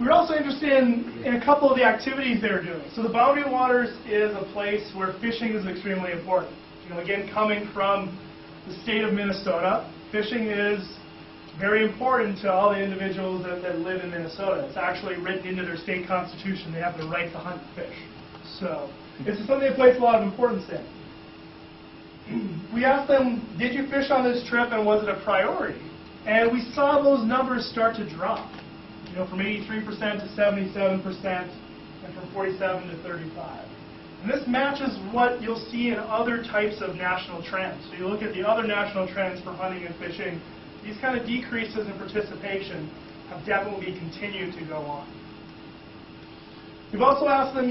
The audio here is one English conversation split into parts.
We were also interested in a couple of the activities they were doing. So the Boundary Waters is a place where fishing is extremely important. Again, coming from the state of Minnesota, fishing is very important to all the individuals that live in Minnesota. It's actually written into their state constitution. They have the right to hunt and fish. So it's something they place a lot of importance in. We asked them, did you fish on this trip and was it a priority? And we saw those numbers start to drop. From 83% to 77% and from 47 to 35. And this matches what you'll see in other types of national trends. So you look at the other national trends for hunting and fishing, these kind of decreases in participation have definitely continued to go on. We've also asked them,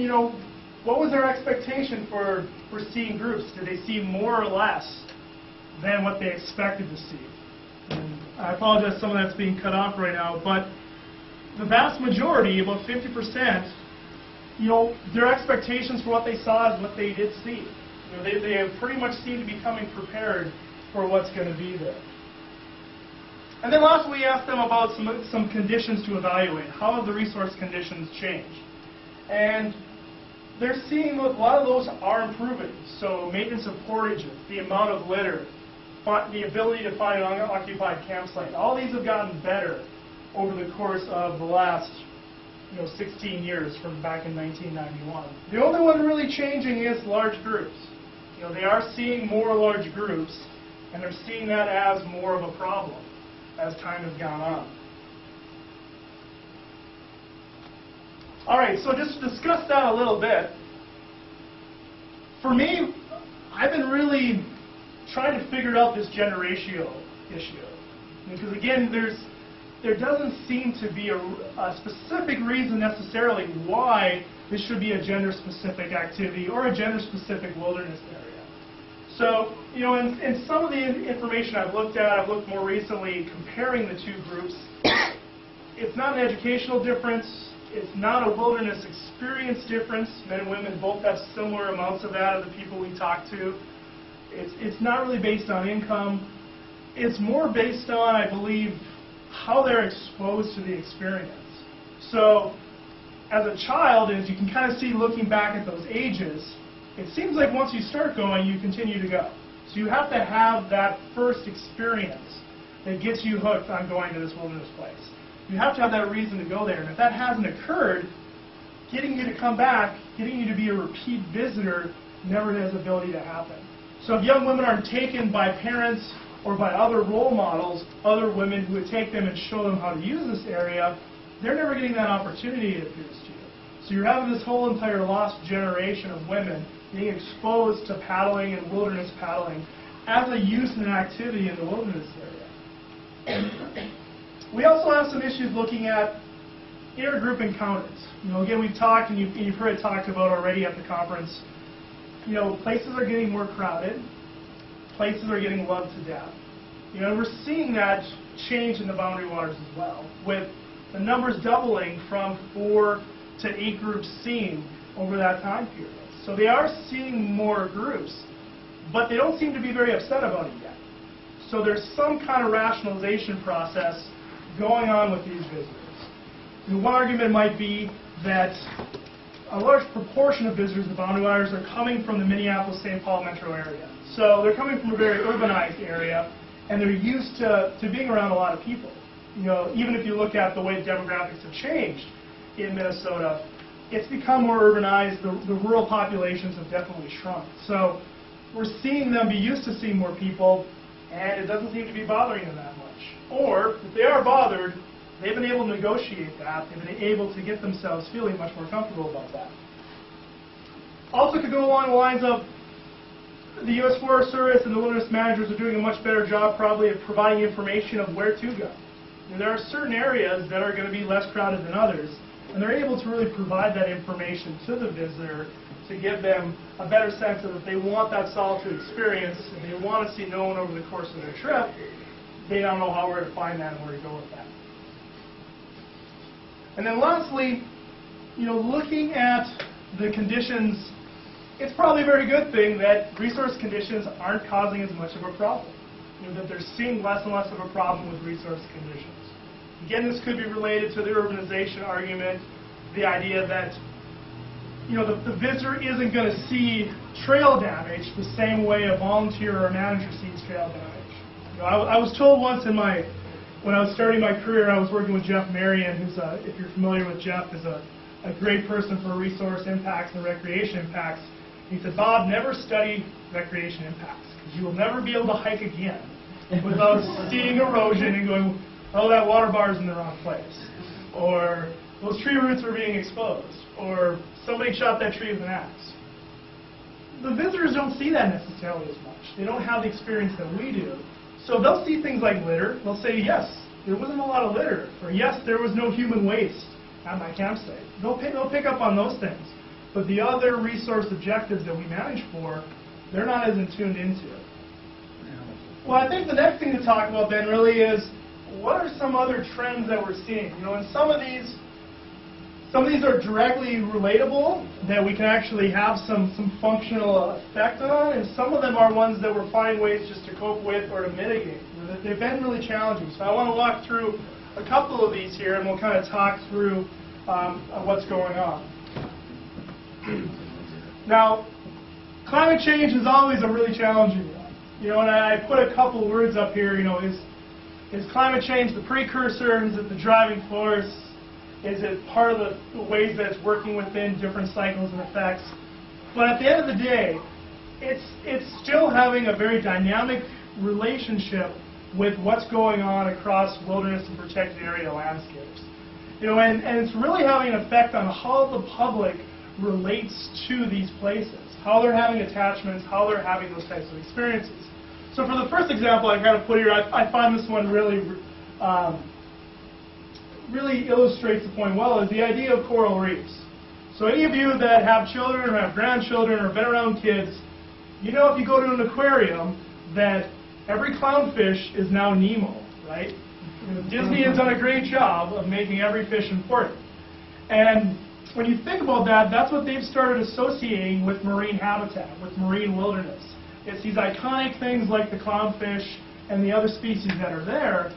what was their expectation for seeing groups? Did they see more or less than what they expected to see? And I apologize, some of that's being cut off right now, but the vast majority, about 50%, their expectations for what they saw is what they did see. They have pretty much seemed to be coming prepared for what's going to be there. And then lastly, we asked them about some conditions to evaluate. How have the resource conditions changed? And they're seeing a lot of those are improving. So maintenance of portages, the amount of litter, the ability to find an unoccupied campsite, all these have gotten better over the course of the last 16 years from back in 1991. The only one really changing is large groups. They are seeing more large groups, and they're seeing that as more of a problem as time has gone on. All right, so just to discuss that a little bit, for me, I've been really trying to figure out this generational issue. Because again, there doesn't seem to be a specific reason necessarily why this should be a gender-specific activity or a gender-specific wilderness area. So, in some of the information I've looked at, I've looked more recently comparing the two groups. It's not an educational difference. It's not a wilderness experience difference. Men and women both have similar amounts of that of the people we talk to. It's not really based on income. It's more based on, I believe, how they're exposed to the experience. So, as a child, as you can kind of see looking back at those ages, it seems like once you start going, you continue to go. So you have to have that first experience that gets you hooked on going to this wilderness place. You have to have that reason to go there. And if that hasn't occurred, getting you to come back, getting you to be a repeat visitor, never has the ability to happen. So if young women aren't taken by parents or by other role models, other women who would take them and show them how to use this area, they're never getting that opportunity, it appears to you. So you're having this whole entire lost generation of women being exposed to paddling and wilderness paddling as a use and an activity in the wilderness area. We also have some issues looking at intergroup encounters. Again, we've talked, and you've heard it talked about already at the conference, places are getting more crowded. Places are getting loved to death. We're seeing that change in the Boundary Waters as well, with the numbers doubling from 4 to 8 groups seen over that time period. So they are seeing more groups, but they don't seem to be very upset about it yet. So there's some kind of rationalization process going on with these visitors. One argument might be that a large proportion of visitors to the Boundary Waters are coming from the Minneapolis-St. Paul metro area. So they're coming from a very urbanized area, and they're used to being around a lot of people. Even if you look at the way demographics have changed in Minnesota, it's become more urbanized. The rural populations have definitely shrunk. So we're seeing them be used to seeing more people, and it doesn't seem to be bothering them that much. Or, if they are bothered, they've been able to negotiate that. They've been able to get themselves feeling much more comfortable about that. Also could go along the lines of the U.S. Forest Service and the wilderness managers are doing a much better job probably of providing information of where to go. There are certain areas that are going to be less crowded than others, and they're able to really provide that information to the visitor to give them a better sense of if they want that solitude experience, if they want to see no one over the course of their trip, they don't know where to find that and where to go with that. And then lastly, looking at the conditions, it's probably a very good thing that resource conditions aren't causing as much of a problem. That they're seeing less and less of a problem with resource conditions. Again, this could be related to the urbanization argument, the idea that the visitor isn't going to see trail damage the same way a volunteer or a manager sees trail damage. I was told once when I was starting my career, I was working with Jeff Marion, who's, if you're familiar with Jeff, is a great person for resource impacts and recreation impacts. He said, Bob, never study recreation impacts, because you will never be able to hike again without seeing erosion and going, oh, that water bar is in the wrong place, or those tree roots are being exposed, or somebody shot that tree with an axe. The visitors don't see that necessarily as much. They don't have the experience that we do. So they'll see things like litter. They'll say, yes, there wasn't a lot of litter, or yes, there was no human waste at my campsite. They'll pick up on those things. But the other resource objectives that we manage for, they're not as tuned into. Well, I think the next thing to talk about then really is, what are some other trends that we're seeing? And some of these are directly relatable, that we can actually have some functional effect on, and some of them are ones that we're finding ways just to cope with or to mitigate. They've been really challenging. So I want to walk through a couple of these here, and we'll kind of talk through what's going on. Now, climate change is always a really challenging one. And I put a couple words up here. Is climate change the precursor? Is it the driving force? Is it part of the ways that it's working within different cycles and effects? But at the end of the day, it's still having a very dynamic relationship with what's going on across wilderness and protected area landscapes. And it's really having an effect on how the public relates to these places, how they're having attachments, how they're having those types of experiences. So for the first example I kind of put here, I find this one really illustrates the point well, is the idea of coral reefs. So any of you that have children or have grandchildren or have been around kids, if you go to an aquarium that every clownfish is now Nemo, right? Disney has done a great job of making every fish important. And when you think about that, that's what they've started associating with marine habitat, with marine wilderness. It's these iconic things like the clownfish and the other species that are there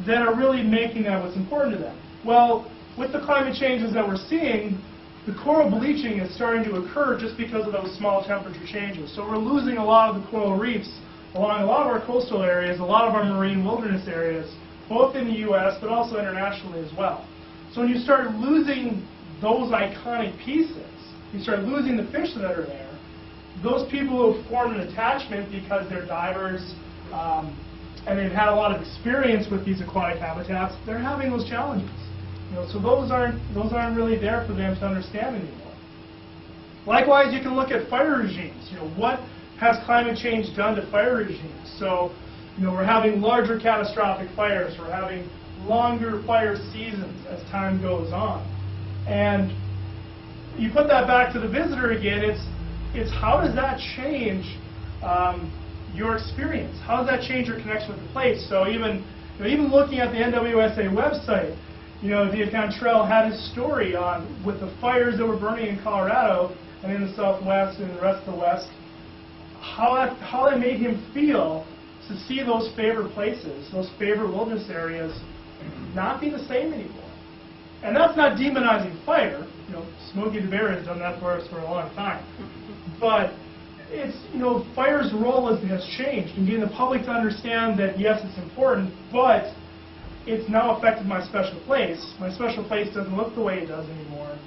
that are really making that what's important to them. Well, with the climate changes that we're seeing, the coral bleaching is starting to occur just because of those small temperature changes. So we're losing a lot of the coral reefs along a lot of our coastal areas, a lot of our marine wilderness areas, both in the U.S. but also internationally as well. So when you start losing those iconic pieces, you start losing the fish that are there, those people who have formed an attachment because they're divers and they've had a lot of experience with these aquatic habitats, they're having those challenges. So those aren't really there for them to understand anymore. Likewise, you can look at fire regimes. What has climate change done to fire regimes? So we're having larger catastrophic fires. We're having longer fire seasons as time goes on. And you put that back to the visitor again, it's how does that change your experience? How does that change your connection with the place? So even looking at the NWSA website, the Cantrell had his story on with the fires that were burning in Colorado and in the Southwest and the rest of the West, how that made him feel to see those favorite places, those favorite wilderness areas, not be the same anymore. And that's not demonizing fire. Smokey the Bear has done that for us for a long time. But it's, fire's role has changed, and getting the public to understand that, yes, it's important, but it's now affected my special place. My special place doesn't look the way it does anymore.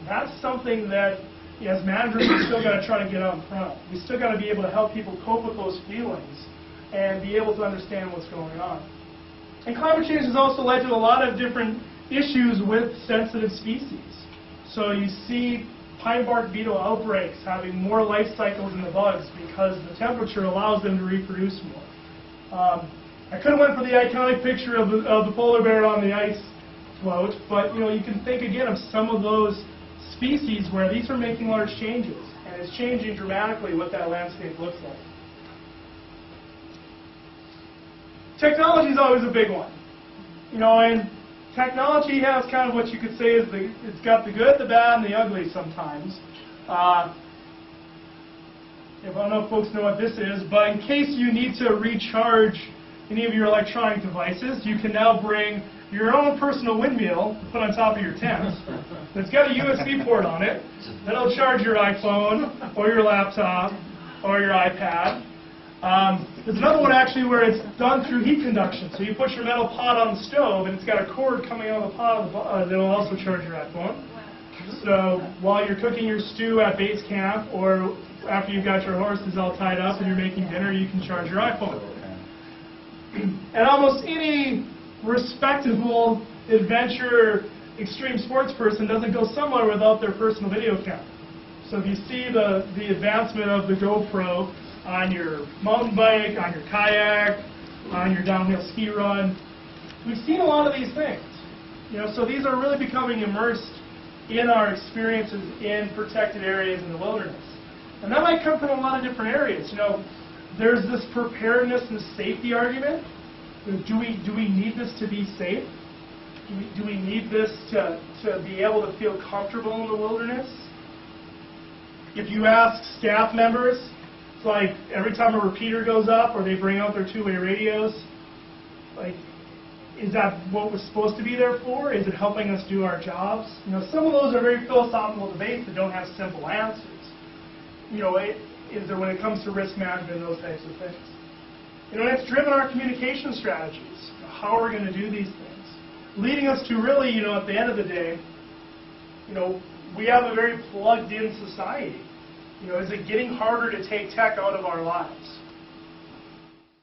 That's something that, as managers, we still got to try to get out in front. We still got to be able to help people cope with those feelings and be able to understand what's going on. And climate change has also led to a lot of different issues with sensitive species. So you see pine bark beetle outbreaks having more life cycles than the bugs because the temperature allows them to reproduce more. I could have went for the iconic picture of the polar bear on the ice float, but you can think again of some of those species where these are making large changes, and it's changing dramatically what that landscape looks like. Technology is always a big one. And technology has kind of what you could say is it's got the good, the bad, and the ugly sometimes. I don't know if folks know what this is, but in case you need to recharge any of your electronic devices, you can now bring your own personal windmill to put on top of your tent. It's got a USB port on it. That'll charge your iPhone or your laptop or your iPad. There's another one actually where it's done through heat conduction. So you put your metal pot on the stove and it's got a cord coming out of the pot that'll also charge your iPhone. So while you're cooking your stew at base camp or after you've got your horses all tied up and you're making dinner, you can charge your iPhone. And almost any respectable adventure extreme sports person doesn't go somewhere without their personal video camera. So if you see the advancement of the GoPro on your mountain bike, on your kayak, on your downhill ski run, we've seen a lot of these things. So these are really becoming immersed in our experiences in protected areas in the wilderness. And that might come from a lot of different areas. There's this preparedness and safety argument. Do we need this to be safe? Do we need this to be able to feel comfortable in the wilderness? If you ask staff members, it's like every time a repeater goes up or they bring out their two-way radios, like, is that what was supposed to be there for? Is it helping us do our jobs? Some of those are very philosophical debates that don't have simple answers. Is there when it comes to risk management and those types of things. And it's driven our communication strategies. How are we going to do these things? Leading us to really, at the end of the day, we have a very plugged-in society. Is it getting harder to take tech out of our lives?